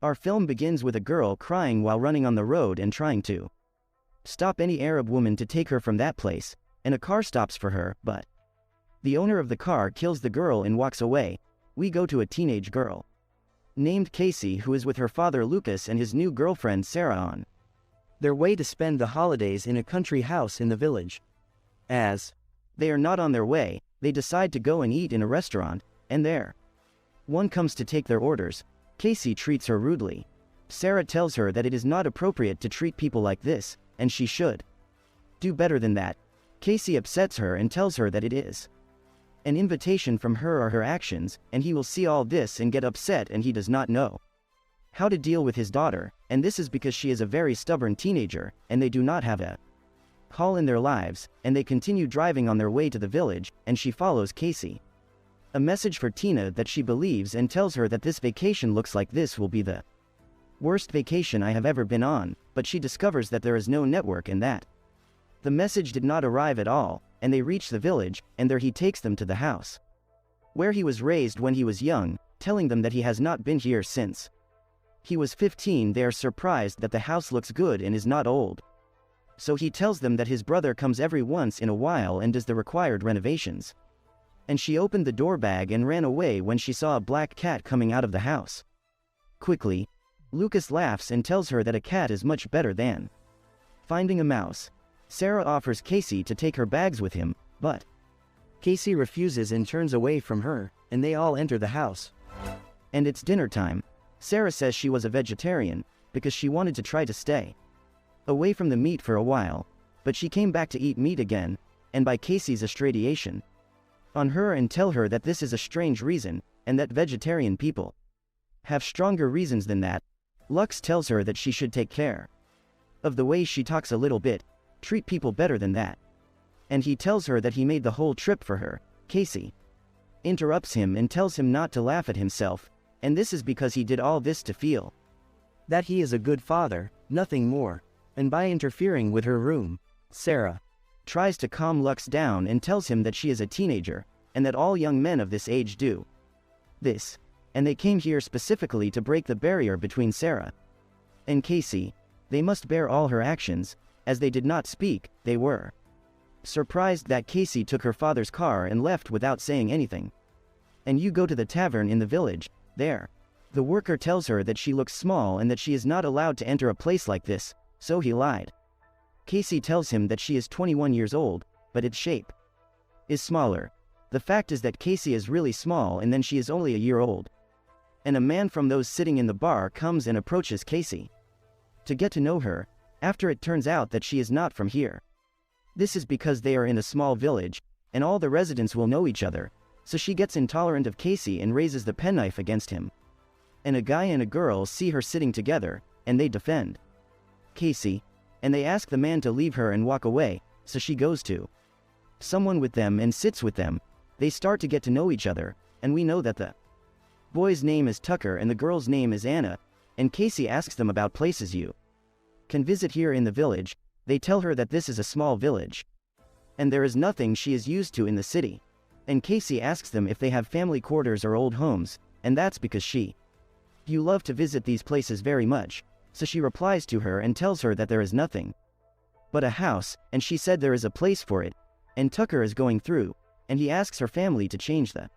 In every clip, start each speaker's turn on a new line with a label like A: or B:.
A: Our film begins with a girl crying while running on the road and trying to stop any Arab woman to take her from that place, and a car stops for her, but the owner of the car kills the girl and walks away. We go to a teenage girl named Casey who is with her father Lucas and his new girlfriend Sarah on their way to spend the holidays in a country house in the village. As they are not on their way, they decide to go and eat in a restaurant, and there one comes to take their orders. Casey treats her rudely. Sarah tells her that it is not appropriate to treat people like this, and she should do better than that. Casey upsets her and tells her that it is an invitation from her or her actions, and he will see all this and get upset, and he does not know how to deal with his daughter, and this is because she is a very stubborn teenager, and they do not have a call in their lives, and they continue driving on their way to the village, and she follows Casey. A message for Tina that she believes and tells her that this vacation looks like this will be the worst vacation I have ever been on, but she discovers that there is no network and that the message did not arrive at all, and they reach the village, and there he takes them to the house where he was raised when he was young, telling them that he has not been here since he was 15. They are surprised that the house looks good and is not old. So he tells them that his brother comes every once in a while and does the required renovations. And she opened the door bag and ran away when she saw a black cat coming out of the house. Quickly, Lucas laughs and tells her that a cat is much better than finding a mouse. Sarah offers Casey to take her bags with him, but Casey refuses and turns away from her, and they all enter the house. And it's dinner time. Sarah says she was a vegetarian because she wanted to try to stay away from the meat for a while, but she came back to eat meat again, and by Casey's estradiation on her and tell her that this is a strange reason, and that vegetarian people have stronger reasons than that. Lux tells her that she should take care of the way she talks a little bit, treat people better than that. And he tells her that he made the whole trip for her. Casey interrupts him and tells him not to laugh at himself, and this is because he did all this to feel that he is a good father, nothing more. And by interfering with her room, Sarah tries to calm Lux down and tells him that she is a teenager, and that all young men of this age do this, and they came here specifically to break the barrier between Sarah and Casey. They must bear all her actions. As they did not speak, they were surprised that Casey took her father's car and left without saying anything. And you go to the tavern in the village. There, the worker tells her that she looks small and that she is not allowed to enter a place like this, so he lied. Casey tells him that she is 21 years old, but its shape is smaller. The fact is that Casey is really small and then she is only a year old. And a man from those sitting in the bar comes and approaches Casey to get to know her, after it turns out that she is not from here. This is because they are in a small village, and all the residents will know each other, so she gets intolerant of Casey and raises the penknife against him. And a guy and a girl see her sitting together, and they defend Casey, and they ask the man to leave her and walk away, so she goes to someone with them and sits with them. They start to get to know each other, and we know that the boy's name is Tucker and the girl's name is Anna, and Casey asks them about places you can visit here in the village. They tell her that this is a small village, and there is nothing she is used to in the city. And Casey asks them if they have family quarters or old homes, and that's because you love to visit these places very much. So she replies to her and tells her that there is nothing but a house, and she said there is a place for it, and Tucker is going through, and he asks her family to change the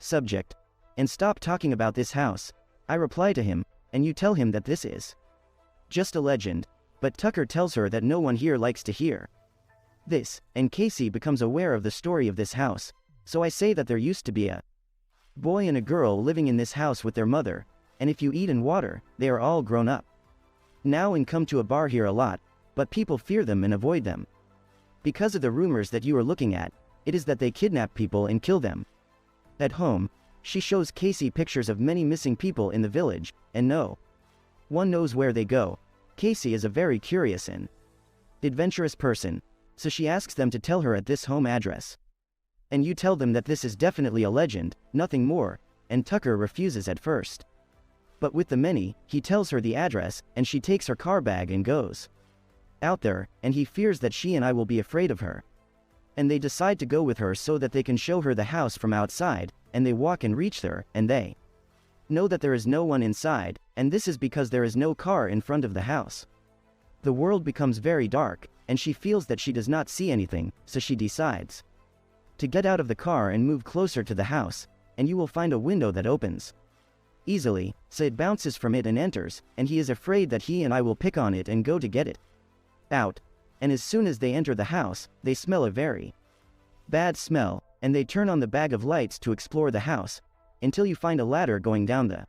A: subject and stop talking about this house. I reply to him, and you tell him that this is just a legend, but Tucker tells her that no one here likes to hear this, and Casey becomes aware of the story of this house. So I say that there used to be a boy and a girl living in this house with their mother, and if you eat and water, they are all grown up now and come to a bar here a lot, but people fear them and avoid them. Because of the rumors that you are looking at, it is that they kidnap people and kill them. At home, she shows Casey pictures of many missing people in the village, and no one knows where they go. Casey is a very curious and adventurous person, so she asks them to tell her at this home address. And you tell them that this is definitely a legend, nothing more, and Tucker refuses at first. But with the many, he tells her the address, and she takes her car bag and goes out there, and he fears that she and I will be afraid of her. And they decide to go with her so that they can show her the house from outside, and they walk and reach there, and they Know that there is no one inside, and this is because there is no car in front of the house. The world becomes very dark, and she feels that she does not see anything, so she decides to get out of the car and move closer to the house, and you will find a window that opens easily, so it bounces from it and enters, and he is afraid that he and I will pick on it and go to get it out. And as soon as they enter the house, they smell a very bad smell, and they turn on the bag of lights to explore the house, until you find a ladder going down the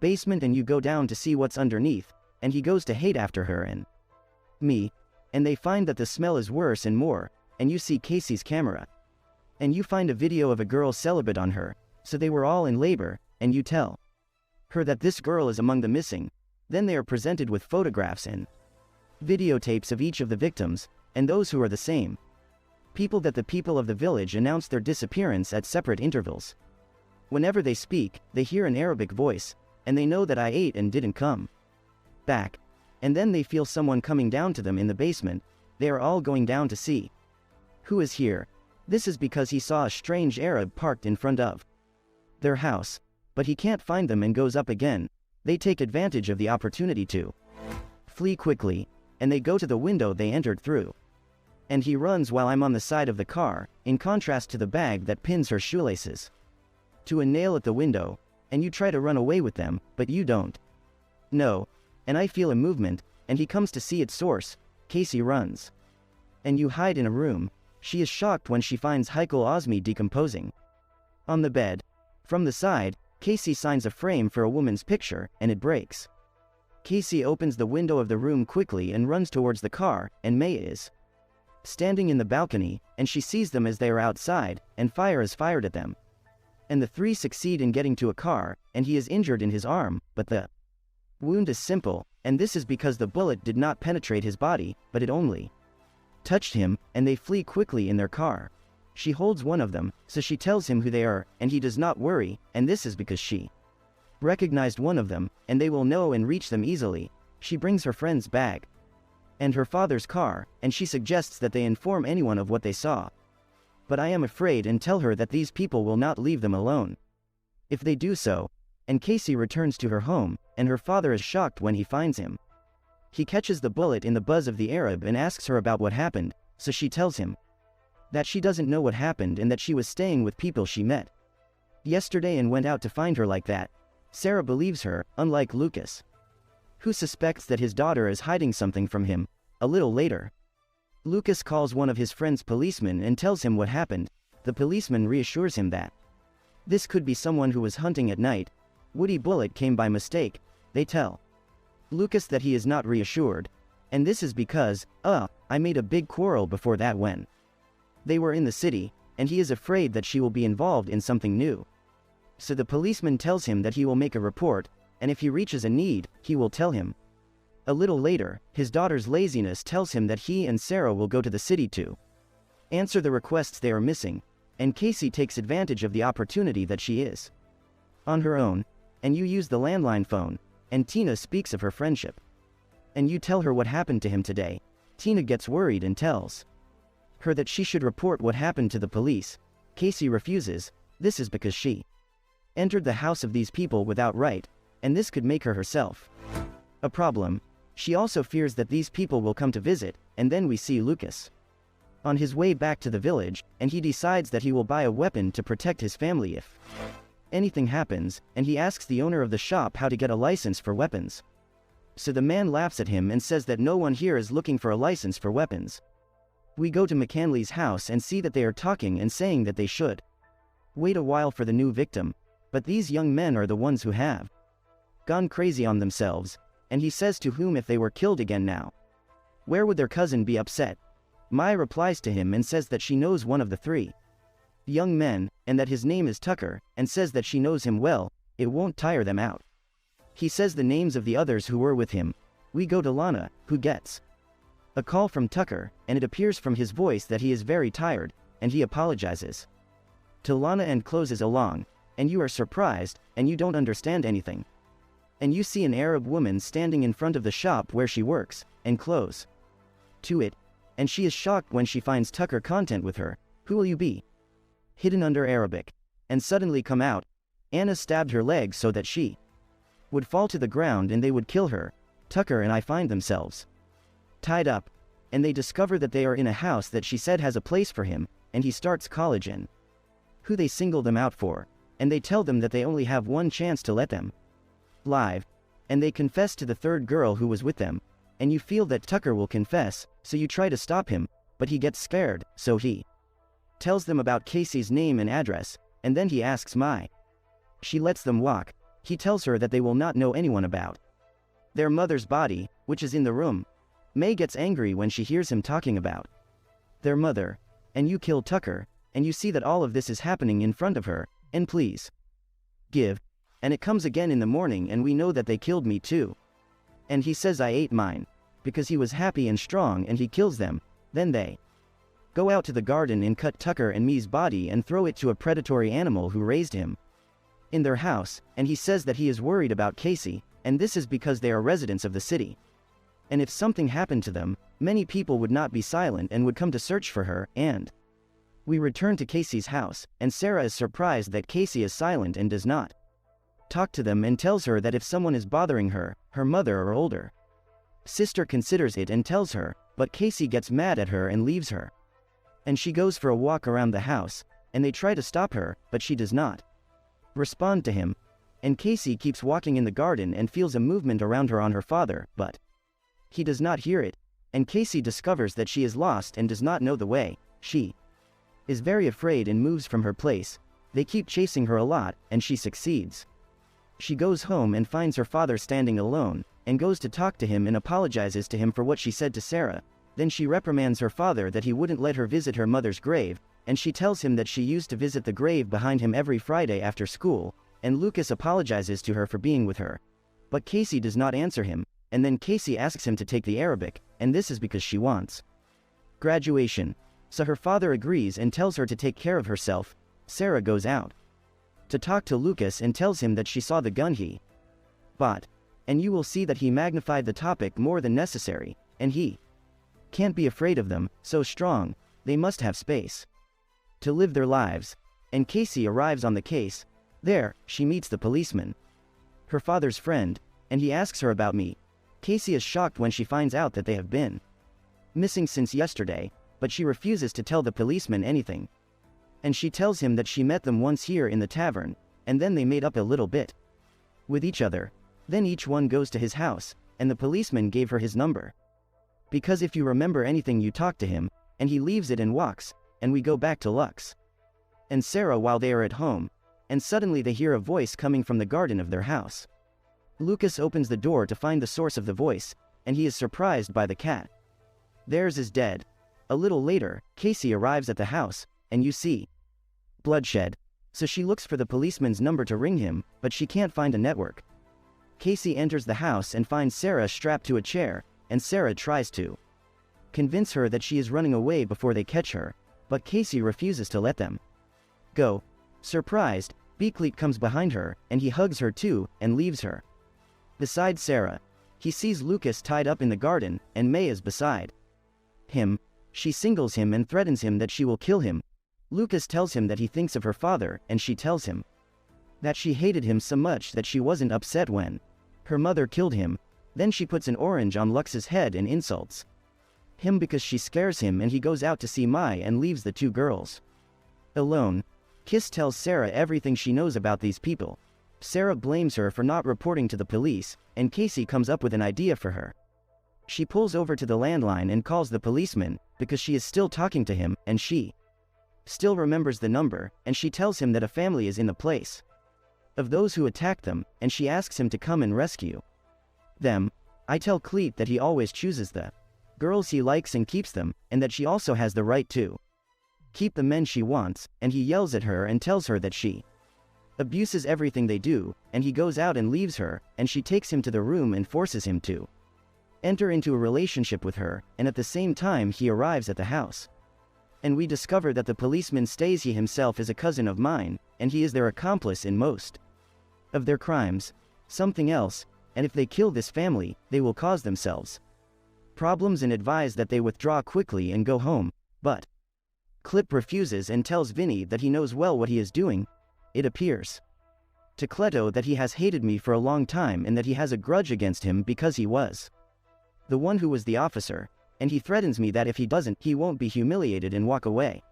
A: basement and you go down to see what's underneath, and he goes to hate after her and me, and they find that the smell is worse and more, and you see Casey's camera. And you find a video of a girl celibate on her, so they were all in labor, and you tell her that this girl is among the missing. Then they are presented with photographs and videotapes of each of the victims, and those who are the same people that the people of the village announce their disappearance at separate intervals. Whenever they speak, they hear an Arabic voice, and they know that I ate and didn't come back. And then they feel someone coming down to them in the basement. They are all going down to see who is here. This is because he saw a strange Arab parked in front of their house, but he can't find them and goes up again. They take advantage of the opportunity to flee quickly, and they go to the window they entered through. And he runs while I'm on the side of the car, in contrast to the bag that pins her shoelaces to a nail at the window, and you try to run away with them, but you don't. No. And I feel a movement, and he comes to see its source. Casey runs. And you hide in a room. She is shocked when she finds Heikel Osmi decomposing on the bed. From the side, Casey signs a frame for a woman's picture, and it breaks. Casey opens the window of the room quickly and runs towards the car, and May is standing in the balcony, and she sees them as they are outside, and fire is fired at them. And the three succeed in getting to a car, and he is injured in his arm, but the wound is simple, and this is because the bullet did not penetrate his body, but it only touched him, and they flee quickly in their car. She holds one of them, so she tells him who they are, and he does not worry, and this is because she recognized one of them, and they will know and reach them easily. She brings her friend's bag and her father's car, and she suggests that they inform anyone of what they saw. But I am afraid and tell her that these people will not leave them alone if they do so. And Casey returns to her home, and her father is shocked when he finds him. He catches the bullet in the buzz of the Arab and asks her about what happened, so she tells him that she doesn't know what happened and that she was staying with people she met yesterday and went out to find her like that. Sarah believes her, unlike Lucas, who suspects that his daughter is hiding something from him. A little later, Lucas calls one of his friend's policemen and tells him what happened. The policeman reassures him that this could be someone who was hunting at night. Woody Bullet came by mistake. They tell Lucas that he is not reassured, and this is because, I made a big quarrel before that when they were in the city, and he is afraid that she will be involved in something new. So the policeman tells him that he will make a report, and if he reaches a need, he will tell him. A little later, his daughter's laziness tells him that he and Sarah will go to the city to answer the requests they are missing, and Casey takes advantage of the opportunity that she is on her own, and you use the landline phone, and Tina speaks of her friendship. And you tell her what happened to him today. Tina gets worried and tells her that she should report what happened to the police. Casey refuses. This is because she entered the house of these people without right, and this could make her herself a problem. She also fears that these people will come to visit, and then we see Lucas on his way back to the village, and he decides that he will buy a weapon to protect his family if anything happens, and he asks the owner of the shop how to get a license for weapons. So the man laughs at him and says that no one here is looking for a license for weapons. We go to McKinley's house and see that they are talking and saying that they should wait a while for the new victim, but these young men are the ones who have gone crazy on themselves, and he says to whom if they were killed again now, where would their cousin be upset? Mai replies to him and says that she knows one of the three young men, and that his name is Tucker, and says that she knows him well. It won't tire them out. He says the names of the others who were with him. We go to Lana, who gets a call from Tucker, and it appears from his voice that he is very tired, and he apologizes to Lana and closes along, and you are surprised, and you don't understand anything. And you see an Arab woman standing in front of the shop where she works, and close to it, and she is shocked when she finds Tucker content with her. Who will you be? Hidden under Arabic, and suddenly come out, Anna stabbed her leg so that she would fall to the ground and they would kill her. Tucker and I find themselves tied up, and they discover that they are in a house that she said has a place for him, and he starts college in. Who they single them out for, and they tell them that they only have one chance to let them live, and they confess to the third girl who was with them, and you feel that Tucker will confess, so you try to stop him, but he gets scared, so he tells them about Casey's name and address, and then he asks Mai. She lets them walk. He tells her that they will not know anyone about their mother's body, which is in the room. May gets angry when she hears him talking about their mother. And you kill Tucker, and you see that all of this is happening in front of her, and please give. And it comes again in the morning and we know that they killed me too. And he says I ate mine, because he was happy and strong and he kills them. Then they go out to the garden and cut Tucker and Me's body and throw it to a predatory animal who raised him in their house, and he says that he is worried about Casey, and this is because they are residents of the city. And if something happened to them, many people would not be silent and would come to search for her, and we return to Casey's house, and Sarah is surprised that Casey is silent and does not talk to them and tells her that if someone is bothering her, her mother or older sister considers it and tells her, but Casey gets mad at her and leaves her. And she goes for a walk around the house, and they try to stop her, but she does not respond to him. And Casey keeps walking in the garden and feels a movement around her on her father, but he does not hear it, and Casey discovers that she is lost and does not know the way. She is very afraid and moves from her place. They keep chasing her a lot, and she succeeds. She goes home and finds her father standing alone, and goes to talk to him and apologizes to him for what she said to Sarah. Then she reprimands her father that he wouldn't let her visit her mother's grave, and she tells him that she used to visit the grave behind him every Friday after school, and Lucas apologizes to her for being with her. But Casey does not answer him, and then Casey asks him to take the Arabic, and this is because she wants graduation. So her father agrees and tells her to take care of herself. Sarah goes out to talk to Lucas and tells him that she saw the gun he bought, and you will see that he magnified the topic more than necessary, and he can't be afraid of them, so strong, they must have space to live their lives. And Casey arrives on the case. There, she meets the policeman, her father's friend, and he asks her about me. Casey is shocked when she finds out that they have been missing since yesterday, but she refuses to tell the policeman anything. And she tells him that she met them once here in the tavern, and then they made up a little bit with each other. Then each one goes to his house, and the policeman gave her his number. Because if you remember anything you talk to him, and he leaves it and walks, and we go back to Lux and Sarah while they are at home, and suddenly they hear a voice coming from the garden of their house. Lucas opens the door to find the source of the voice, and he is surprised by the cat. Theirs is dead. A little later, Casey arrives at the house, and you see bloodshed. So she looks for the policeman's number to ring him, but she can't find a network. Casey enters the house and finds Sarah strapped to a chair, and Sarah tries to convince her that she is running away before they catch her, but Casey refuses to let them go. Surprised, Beakleet comes behind her, and he hugs her too, and leaves her beside Sarah. He sees Lucas tied up in the garden, and May is beside him. She singles him and threatens him that she will kill him. Lucas tells him that he thinks of her father, and she tells him that she hated him so much that she wasn't upset when her mother killed him. Then she puts an orange on Lux's head and insults him because she scares him, and he goes out to see Mai and leaves the two girls alone. Kiss tells Sarah everything she knows about these people. Sarah blames her for not reporting to the police, and Casey comes up with an idea for her. She pulls over to the landline and calls the policeman, because she is still talking to him, and she still remembers the number, and she tells him that a family is in the place of those who attacked them, and she asks him to come and rescue them. I tell Cleet that he always chooses the girls he likes and keeps them, and that she also has the right to keep the men she wants, and he yells at her and tells her that she abuses everything they do, and he goes out and leaves her, and she takes him to the room and forces him to enter into a relationship with her, and at the same time he arrives at the house. And we discover that the policeman Stacey himself is a cousin of mine, and he is their accomplice in most of their crimes. Something else, and if they kill this family, they will cause themselves problems and advise that they withdraw quickly and go home, but Clip refuses and tells Vinny that he knows well what he is doing. It appears to Cleto that he has hated me for a long time and that he has a grudge against him because he was the one who was the officer, and he threatens me that if he doesn't, he won't be humiliated and walk away.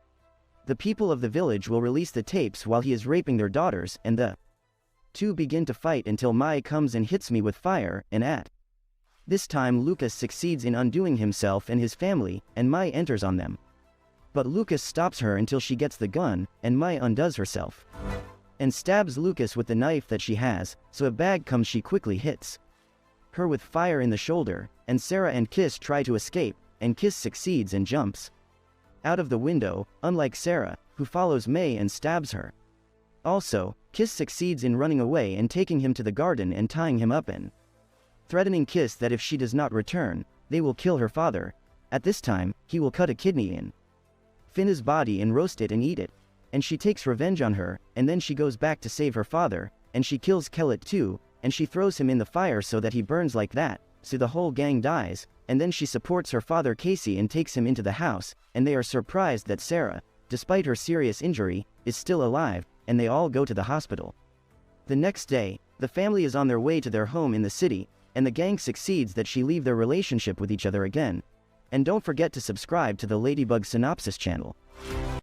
A: The people of the village will release the tapes while he is raping their daughters, and the two begin to fight until Mai comes and hits me with fire, and at this time Lucas succeeds in undoing himself and his family, and Mai enters on them. But Lucas stops her until she gets the gun, and Mai undoes herself and stabs Lucas with the knife that she has, so a bag comes. She quickly hits her with fire in the shoulder, and Sarah and Kiss try to escape, and Kiss succeeds and jumps out of the window, unlike Sarah, who follows May and stabs her. Also, Kiss succeeds in running away and taking him to the garden and tying him up and threatening Kiss that if she does not return, they will kill her father. At this time, he will cut a kidney in Finna's body and roast it and eat it, and she takes revenge on her, and then she goes back to save her father, and she kills Kellett too, and she throws him in the fire so that he burns like that, so the whole gang dies, and then she supports her father Casey and takes him into the house, and they are surprised that Sarah, despite her serious injury, is still alive, and they all go to the hospital. The next day, the family is on their way to their home in the city, and the gang succeeds that she leave their relationship with each other again. And don't forget to subscribe to the Ladybug Synopsis channel.